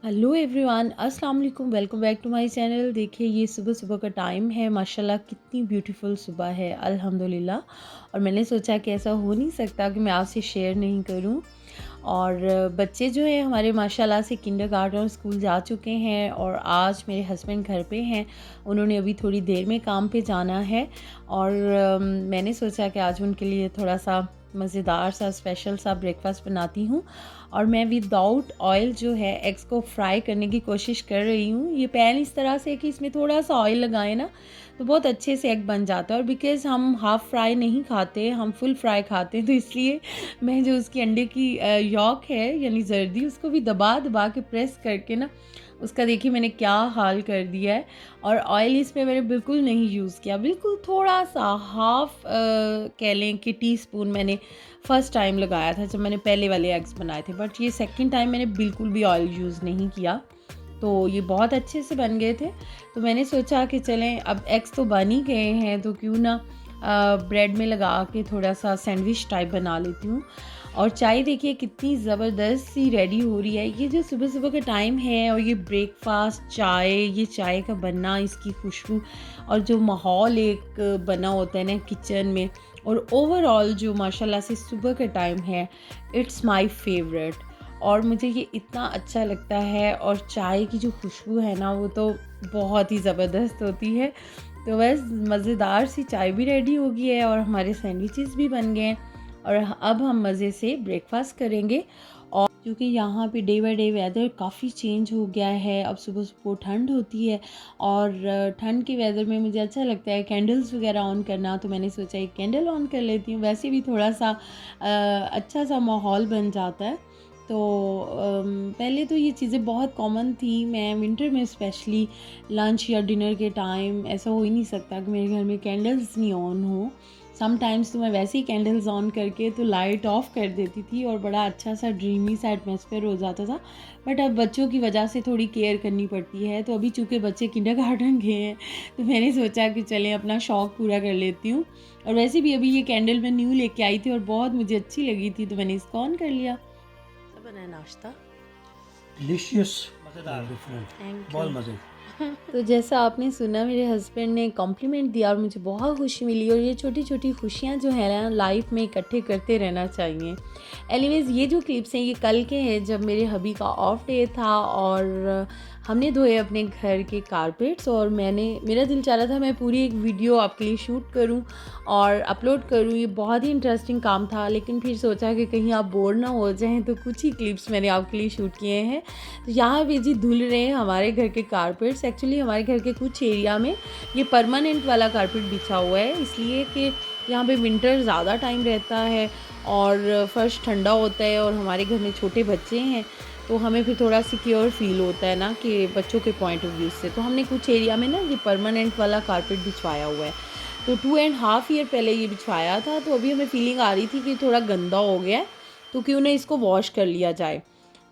Hello everyone, अस्सलाम वालेकुम। Welcome back to my channel. देखिए ये सुबह सुबह का टाइम है, माशाल्लाह कितनी ब्यूटीफुल सुबह है अल्हम्दुलिल्लाह। और मैंने सोचा कि ऐसा हो नहीं सकता कि मैं आपसे शेयर नहीं करूं। और बच्चे जो हैं हमारे माशाल्लाह से किंडरगार्टन और स्कूल जा चुके हैं और आज मेरे हस्बैंड घर पे हैं। उन्होंने अभी थोड़ी देर में काम पे जाना है और मैंने सोचा कि आज उनके लिए थोड़ा सा मज़ेदार सा स्पेशल सा ब्रेकफास्ट बनाती हूँ। और मैं विदाउट ऑयल जो है एग्स को फ्राई करने की कोशिश कर रही हूँ। ये पैन इस तरह से कि इसमें थोड़ा सा ऑयल लगाएं ना तो बहुत अच्छे से एग बन जाता है। और बिकॉज़ हम हाफ़ फ्राई नहीं खाते, हम फुल फ्राई खाते हैं, तो इसलिए मैं जो उसकी अंडे की यॉक है यानी जर्दी, उसको भी दबा दबा के प्रेस करके ना उसका देखिए मैंने क्या हाल कर दिया है। और ऑयल इसमें मैंने बिल्कुल नहीं यूज़ किया, बिल्कुल थोड़ा सा हाफ़ कह लें कि टीस्पून मैंने फ़र्स्ट टाइम लगाया था जब मैंने पहले वाले एग्स बनाए थे। बट ये सेकंड टाइम मैंने बिल्कुल भी ऑयल यूज़ नहीं किया, तो ये बहुत अच्छे से बन गए थे। तो मैंने सोचा कि चलें अब एग्स तो बन ही गए हैं तो क्यों ना ब्रेड में लगा के थोड़ा सा सैंडविच टाइप बना लेती हूँ। और चाय देखिए कितनी ज़बरदस्त सी रेडी हो रही है। ये जो सुबह सुबह का टाइम है और ये ब्रेकफास्ट चाय, ये चाय का बनना, इसकी खुशबू और जो माहौल एक बना होता है ना किचन में, और ओवरऑल जो माशाल्लाह से सुबह का टाइम है, इट्स माय फेवरेट। और मुझे ये इतना अच्छा लगता है। और चाय की जो खुशबू है ना वो तो बहुत ही ज़बरदस्त होती है। तो बस मज़ेदार सी चाय भी रेडी हो गई है और हमारे सैंडविचेस भी बन गए हैं और अब हम मज़े से ब्रेकफास्ट करेंगे। और क्योंकि यहाँ पे डे बाय डे वेदर काफ़ी चेंज हो गया है, अब सुबह सुबह ठंड होती है और ठंड के वेदर में मुझे अच्छा लगता है कैंडल्स वगैरह ऑन करना, तो मैंने सोचा एक कैंडल ऑन कर लेती हूँ। वैसे भी थोड़ा सा अच्छा सा माहौल बन जाता है। तो पहले तो ये चीज़ें बहुत कॉमन थी। मैं विंटर में स्पेशली लंच या डिनर के टाइम ऐसा हो ही नहीं सकता कि मेरे घर में कैंडल्स नहीं ऑन हो। समटाइम्स तो मैं वैसे ही कैंडल्स ऑन करके तो लाइट ऑफ कर देती थी और बड़ा अच्छा सा ड्रीमी सा एटमॉस्फेयर हो जाता था। बट अब बच्चों की वजह से थोड़ी केयर करनी पड़ती है, तो अभी चूँकि बच्चे किंडरगार्टन गए हैं तो मैंने सोचा कि चलें अपना शौक़ पूरा कर लेती हूँ। और वैसे भी अभी ये कैंडल मैं न्यू लेके आई थी और बहुत मुझे अच्छी लगी थी, तो मैंने इसको ऑन कर लिया। बना है नाश्ता, डिलीशियस, मज़ेदार, डिफरेंट, बहुत मज़े। तो जैसा आपने सुना मेरे हस्बैंड ने कॉम्प्लीमेंट दिया और मुझे बहुत खुशी मिली। और ये छोटी छोटी खुशियाँ जो है ना लाइफ में इकट्ठे करते रहना चाहिए। एनीवेज़ ये जो क्लिप्स हैं ये कल के हैं जब मेरे हबी का ऑफ डे था और हमने धोए अपने घर के कारपेट्स। और मेरा दिल चाह रहा था मैं पूरी एक वीडियो आपके लिए शूट करूं और अपलोड करूं। ये बहुत ही इंटरेस्टिंग काम था, लेकिन फिर सोचा कि कहीं आप बोर ना हो जाएं, तो कुछ ही क्लिप्स मैंने आपके लिए शूट किए हैं। तो यहाँ पे जी धुल रहे हैं हमारे घर के कारपेट्स। एक्चुअली हमारे घर के कुछ एरिया में ये परमानेंट वाला कारपेट बिछा हुआ है, इसलिए कि यहाँ पे विंटर ज़्यादा टाइम रहता है और फर्श ठंडा होता है और हमारे घर में छोटे बच्चे हैं, तो हमें फिर थोड़ा सिक्योर फील होता है ना कि बच्चों के पॉइंट ऑफ व्यू से। तो हमने कुछ एरिया में ना ये परमानेंट वाला कारपेट बिछवाया हुआ है। तो 2.5 ईयर पहले ये बिछवाया था, तो अभी हमें फीलिंग आ रही थी कि थोड़ा गंदा हो गया है, तो क्यों ना इसको वॉश कर लिया जाए।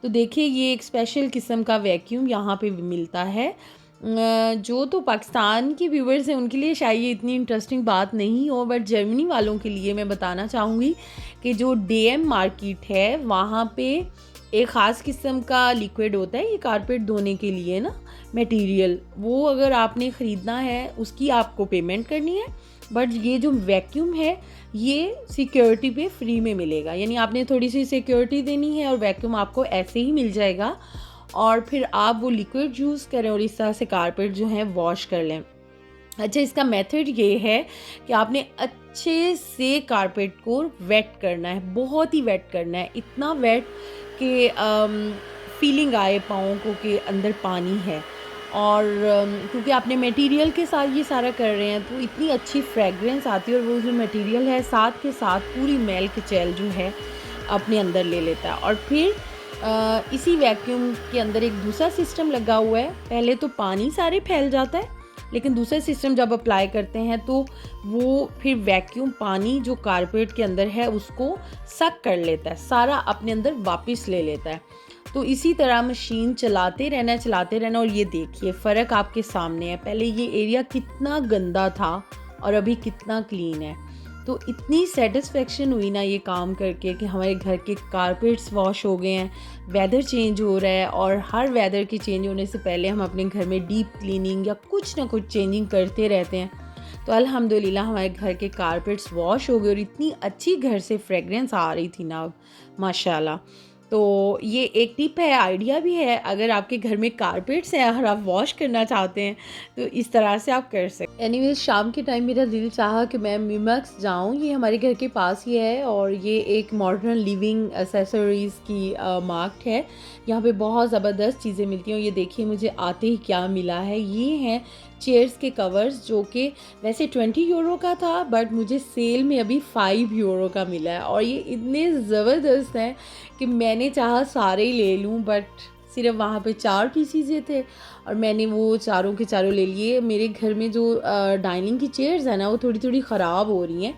तो देखिए ये एक स्पेशल किस्म का वैक्यूम यहाँ पे मिलता है। जो तो पाकिस्तान के व्यूवर्स हैं उनके लिए शायद ये इतनी इंटरेस्टिंग बात नहीं हो, बट जर्मनी वालों के लिए मैं बताना चाहूँगी कि जो DM मार्केट है वहाँ पे एक ख़ास किस्म का लिक्विड होता है ये कारपेट धोने के लिए ना, मटेरियल, वो अगर आपने ख़रीदना है उसकी आपको पेमेंट करनी है। बट ये जो वैक्यूम है ये सिक्योरिटी पे फ्री में मिलेगा, यानी आपने थोड़ी सी सिक्योरिटी देनी है और वैक्यूम आपको ऐसे ही मिल जाएगा। और फिर आप वो लिक्विड यूज़ करें और इस तरह से कारपेट जो है वॉश कर लें। अच्छा, इसका मेथड ये है कि आपने अच्छे से कारपेट को वेट करना है, बहुत ही वेट करना है, इतना वेट कि फीलिंग आए पाँव को कि अंदर पानी है। और क्योंकि आपने मटेरियल के साथ ये सारा कर रहे हैं तो इतनी अच्छी फ्रेगरेंस आती है और वो जो मटेरियल है साथ के साथ पूरी मैल किचैल जो है अपने अंदर ले लेता है। और फिर इसी वैक्यूम के अंदर एक दूसरा सिस्टम लगा हुआ है। पहले तो पानी सारे फैल जाता है, लेकिन दूसरा सिस्टम जब अप्लाई करते हैं तो वो फिर वैक्यूम पानी जो कारपेट के अंदर है उसको सक कर लेता है, सारा अपने अंदर वापस ले लेता है। तो इसी तरह मशीन चलाते रहना। और ये देखिए फ़र्क आपके सामने है, पहले ये एरिया कितना गंदा था और अभी कितना क्लीन है। तो इतनी सेटिस्फेक्शन हुई ना ये काम करके कि हमारे घर के कारपेट्स वॉश हो गए हैं, वेदर चेंज हो रहा है और हर वेदर के चेंज होने से पहले हम अपने घर में डीप क्लीनिंग या कुछ ना कुछ चेंजिंग करते रहते हैं। तो अल्हम्दुलिल्लाह हमारे घर के कारपेट्स वॉश हो गए और इतनी अच्छी घर से फ्रेगरेंस आ रही थी ना, माशाल्लाह। तो ये एक टिप है, आइडिया भी है, अगर आपके घर में कारपेट्स हैं और आप वॉश करना चाहते हैं तो इस तरह से आप कर सकते हैं। एनीवेज शाम के टाइम मेरा दिल चाहा कि मैं मीमैक्स जाऊँ, ये हमारे घर के पास ही है और ये एक मॉडर्न लिविंग एक्सेसरीज़ की मार्केट है। यहाँ पे बहुत ज़बरदस्त चीज़ें मिलती हैं और ये देखिए मुझे आते ही क्या मिला है। ये हैं चेयर्स के कवर्स जो कि वैसे 20 यूरो का था बट मुझे सेल में अभी 5 यूरो का मिला है और ये इतने ज़बरदस्त हैं कि मैंने चाहा सारे ही ले लूँ बट सिर्फ वहाँ पे 4 पीसीज थे और मैंने वो चारों के चारों ले लिए। मेरे घर में जो डाइनिंग की चेयर्स हैं ना वो थोड़ी थोड़ी ख़राब हो रही हैं,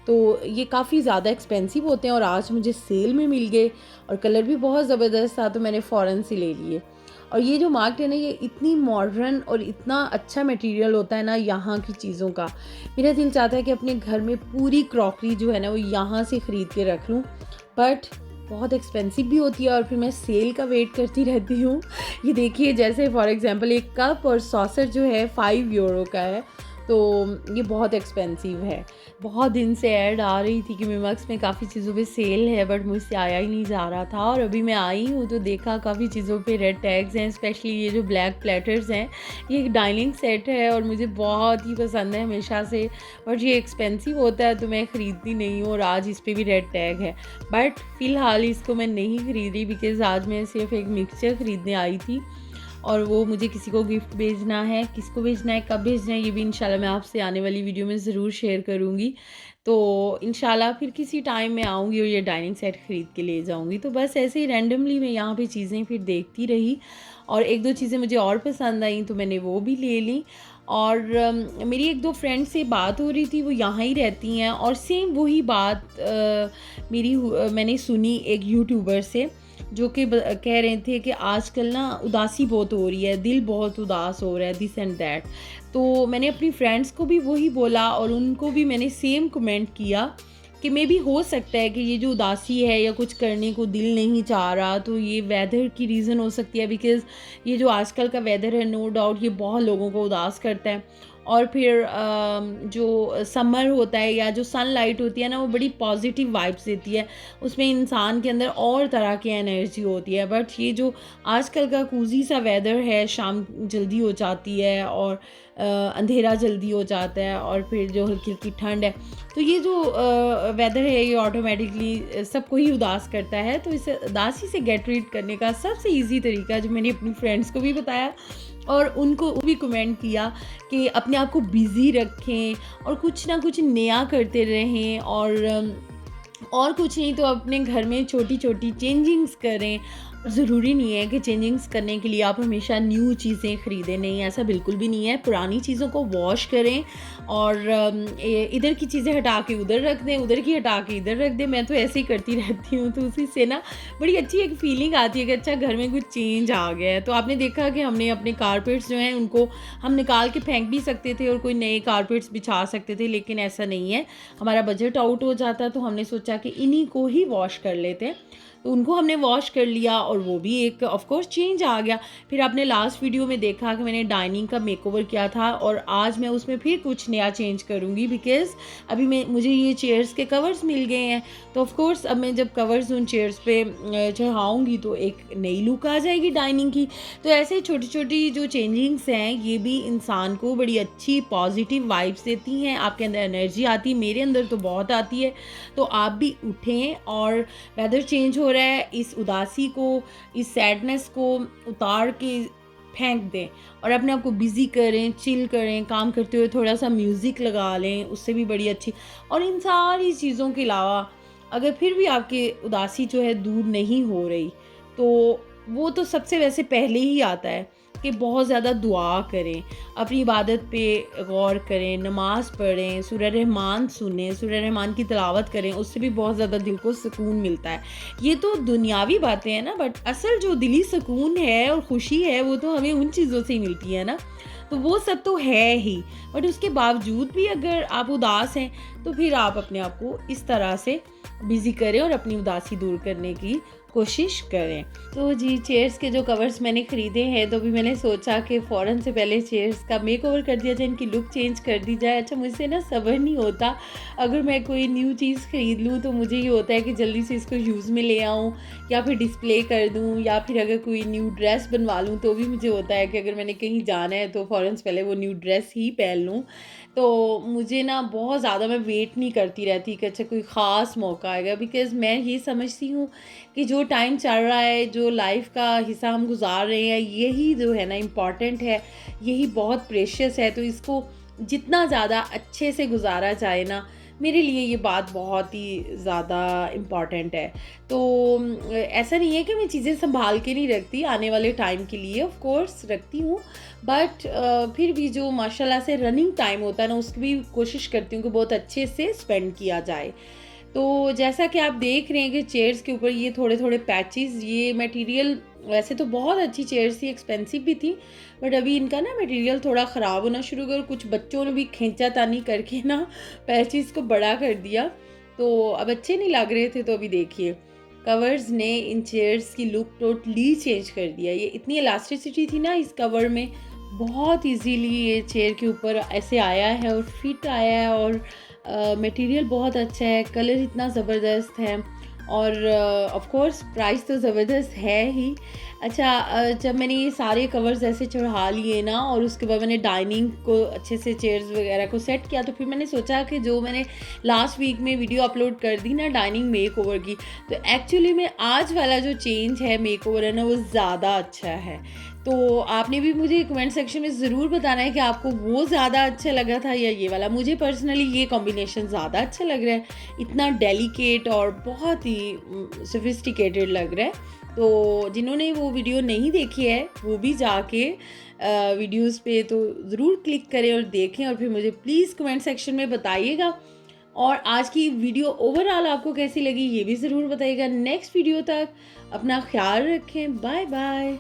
तो ये काफ़ी ज़्यादा एक्सपेंसिव होते हैं और आज मुझे सेल में मिल गए और कलर भी बहुत ज़बरदस्त था तो मैंने फ़ौरन से ले लिए। और ये जो मार्केट है ना ये इतनी मॉडर्न और इतना अच्छा मटेरियल होता है ना यहाँ की चीज़ों का, मेरा दिल चाहता है कि अपने घर में पूरी क्रॉकरी जो है ना वो यहाँ से ख़रीद के रख लूँ, बट बहुत एक्सपेंसिव भी होती है और फिर मैं सेल का वेट करती रहती हूँ। ये देखिए जैसे फॉर एग्जांपल एक कप और सॉसर जो है 5 यूरो का है, तो ये बहुत एक्सपेंसिव है। बहुत दिन से ऐड आ रही थी कि मीमैक्स में काफ़ी चीज़ों पे सेल है बट मुझसे आया ही नहीं जा रहा था और अभी मैं आई हूँ तो देखा काफ़ी चीज़ों पे रेड टैग्स हैं, स्पेशली ये जो ब्लैक प्लेटर्स हैं। ये एक डाइनिंग सेट है और मुझे बहुत ही पसंद है हमेशा से, बट ये एक्सपेंसिव होता है तो मैं ख़रीदती नहीं हूँ और आज इस पर भी रेड टैग है। बट फ़िलहाल इसको मैं नहीं ख़रीद रही बिकॉज़ आज मैं सिर्फ एक मिक्सचर ख़रीदने आई थी और वो मुझे किसी को गिफ्ट भेजना है। किसको भेजना है, कब भेजना है, ये भी इंशाल्लाह मैं आपसे आने वाली वीडियो में ज़रूर शेयर करूँगी। तो इंशाल्लाह फिर किसी टाइम मैं आऊँगी और ये डाइनिंग सेट ख़रीद के ले जाऊँगी। तो बस ऐसे ही रैंडमली मैं यहाँ पे चीज़ें फिर देखती रही और एक दो चीज़ें मुझे और पसंद आई तो मैंने वो भी ले ली। और मेरी एक दो फ्रेंड से बात हो रही थी, वो यहाँ ही रहती हैं और सेम वही बात मैंने सुनी एक यूट्यूबर से जो कि कह रहे थे कि आजकल ना उदासी बहुत हो रही है, दिल बहुत उदास हो रहा है, दिस एंड दैट। तो मैंने अपनी फ्रेंड्स को भी वही बोला और उनको भी मैंने सेम कमेंट किया कि मे भी हो सकता है कि ये जो उदासी है या कुछ करने को दिल नहीं चाह रहा तो ये वेदर की रीज़न हो सकती है, बिकॉज़ ये जो आजकल का वेदर है नो डाउट ये बहुत लोगों को उदास करता है। और फिर जो समर होता है या जो सनलाइट होती है ना वो बड़ी पॉजिटिव वाइब्स देती है, उसमें इंसान के अंदर और तरह की एनर्जी होती है। बट ये जो आजकल का कूजी सा वेदर है, शाम जल्दी हो जाती है और अंधेरा जल्दी हो जाता है और फिर जो हल्की हल्की ठंड है, तो ये जो वेदर है ये ऑटोमेटिकली सबको ही उदास करता है। तो इस उदासी से गेट रीड करने का सबसे ईजी तरीका जो मैंने अपनी फ्रेंड्स को भी बताया और उनको भी कमेंट किया कि अपने आप को बिज़ी रखें और कुछ ना कुछ नया करते रहें और कुछ नहीं तो अपने घर में छोटी छोटी चेंजिंग्स करें। ज़रूरी नहीं है कि चेंजिंग्स करने के लिए आप हमेशा न्यू चीज़ें ख़रीदें, नहीं ऐसा बिल्कुल भी नहीं है। पुरानी चीज़ों को वॉश करें और इधर की चीज़ें हटा के उधर रख दें, उधर की हटा के इधर रख दें। मैं तो ऐसे ही करती रहती हूँ, तो उसी से ना बड़ी अच्छी एक फ़ीलिंग आती है कि अच्छा घर में कुछ चेंज आ गया है। तो आपने देखा कि हमने अपने कारपेट्स जो हैं उनको हम निकाल के फेंक भी सकते थे और कोई नए कारपेट्स बिछा सकते थे, लेकिन ऐसा नहीं है, हमारा बजट आउट हो जाता। तो हमने सोचा कि इन्हीं को ही वॉश कर लेते हैं, तो उनको हमने वॉश कर लिया और वो भी एक ऑफ कोर्स चेंज आ गया। फिर आपने लास्ट वीडियो में देखा कि मैंने डाइनिंग का मेकओवर किया था और आज मैं उसमें फिर कुछ नया चेंज करूँगी बिकॉज़ अभी मुझे ये चेयर्स के कवर्स मिल गए हैं। तो ऑफ कोर्स अब मैं जब कवर्स उन चेयर्स पे चढ़ाऊँगी तो एक नई लुक आ जाएगी डाइनिंग की। तो ऐसे छोटी छोटी जो चेंजिंग्स हैं ये भी इंसान को बड़ी अच्छी पॉजिटिव वाइब्स देती हैं, आपके अंदर एनर्जी आती है, मेरे अंदर तो बहुत आती है। तो आप भी उठें और वेदर चेंज हो रहा है, इस उदासी को, इस सैडनेस को उतार के फेंक दें और अपने आप को बिज़ी करें, चिल करें, काम करते हुए थोड़ा सा म्यूज़िक लगा लें, उससे भी बड़ी अच्छी। और इन सारी चीज़ों के अलावा अगर फिर भी आपकी उदासी जो है दूर नहीं हो रही तो वो तो सबसे वैसे पहले ही आता है कि बहुत ज़्यादा दुआ करें, अपनी इबादत पे गौर करें, नमाज़ पढ़ें, सूरह रहमान सुनें, सूरह रहमान की तिलावत करें, उससे भी बहुत ज़्यादा दिल को सुकून मिलता है। ये तो दुनियावी बातें हैं ना, बट असल जो दिली सुकून है और ख़ुशी है वो तो हमें उन चीज़ों से ही मिलती है ना। तो वो सब तो है ही, बट उसके बावजूद भी अगर आप उदास हैं तो फिर आप अपने आप को इस तरह से बिज़ी करें और अपनी उदासी दूर करने की कोशिश करें। तो जी, चेयर्स के जो कवर्स मैंने ख़रीदे हैं, तो भी मैंने सोचा कि फ़ौरन से पहले चेयर्स का मेकओवर कर दिया जाए, इनकी लुक चेंज कर दी जाए। अच्छा, मुझसे ना सब्र नहीं होता, अगर मैं कोई न्यू चीज़ ख़रीद लूँ तो मुझे ये होता है कि जल्दी से इसको यूज़ में ले आऊँ या फिर डिस्प्ले कर दूँ, या फिर अगर कोई न्यू ड्रेस बनवा लूँ तो भी मुझे होता है कि अगर मैंने कहीं जाना है तो फ़ौरन से पहले वो न्यू ड्रेस ही पहन लूँ। तो मुझे ना बहुत ज़्यादा मैं वेट नहीं करती रहती कि अच्छा कोई ख़ास मौका आएगा, बिकॉज़ मैं ये समझती हूँ कि जो टाइम चल रहा है, जो लाइफ का हिस्सा हम गुजार रहे हैं, यही जो है ना इम्पॉर्टेंट है, यही बहुत प्रेशियस है। तो इसको जितना ज़्यादा अच्छे से गुजारा जाए ना, मेरे लिए ये बात बहुत ही ज़्यादा इम्पॉर्टेंट है। तो ऐसा नहीं है कि मैं चीज़ें संभाल के नहीं रखती, आने वाले टाइम के लिए ऑफ कोर्स रखती हूँ, बट फिर भी जो माशाल्लाह से रनिंग टाइम होता है ना, उसकी भी कोशिश करती हूँ कि बहुत अच्छे से स्पेंड किया जाए। तो जैसा कि आप देख रहे हैं कि चेयर्स के ऊपर ये थोड़े-थोड़े पैचेज़, ये मटेरियल वैसे तो बहुत अच्छी चेयर्स थी, एक्सपेंसिव भी थी, बट अभी इनका ना मटेरियल थोड़ा ख़राब होना शुरू हो गया और कुछ बच्चों ने भी खींचातानी करके ना पैचेज़ को बड़ा कर दिया, तो अब अच्छे नहीं लग रहे थे। तो अभी देखिए, कवर्स ने इन चेयर्स की लुक टोटली चेंज कर दिया। ये इतनी इलास्टिसिटी थी ना इस कवर में, बहुत इजीली ये चेयर के ऊपर ऐसे आया है और फिट आया है, और मटेरियल बहुत अच्छा है, कलर इतना ज़बरदस्त है, और ऑफ कोर्स प्राइस तो ज़बरदस्त है ही। अच्छा, जब मैंने ये सारे कवर्स ऐसे चढ़ा लिए ना, और उसके बाद मैंने डाइनिंग को अच्छे से चेयर्स वगैरह को सेट किया, तो फिर मैंने सोचा कि जो मैंने लास्ट वीक में वीडियो अपलोड कर दी ना डाइनिंग मेकओवर की, तो एक्चुअली में आज वाला जो चेंज है मेकओवर है ना, वो ज़्यादा अच्छा है। तो आपने भी मुझे कमेंट सेक्शन में ज़रूर बताना है कि आपको वो ज़्यादा अच्छा लगा था या ये वाला। मुझे पर्सनली ये कॉम्बिनेशन ज़्यादा अच्छा लग रहा है, इतना डेलिकेट और बहुत ही सोफिस्टिकेटेड लग रहा है। तो जिन्होंने वो वीडियो नहीं देखी है, वो भी जाके वीडियोज़ पे तो ज़रूर क्लिक करें और देखें, और फिर मुझे प्लीज़ कमेंट सेक्शन में बताइएगा। और आज की वीडियो ओवरऑल आपको कैसी लगी, ये भी ज़रूर बताइएगा। नेक्स्ट वीडियो तक अपना ख्याल रखें। Bye bye.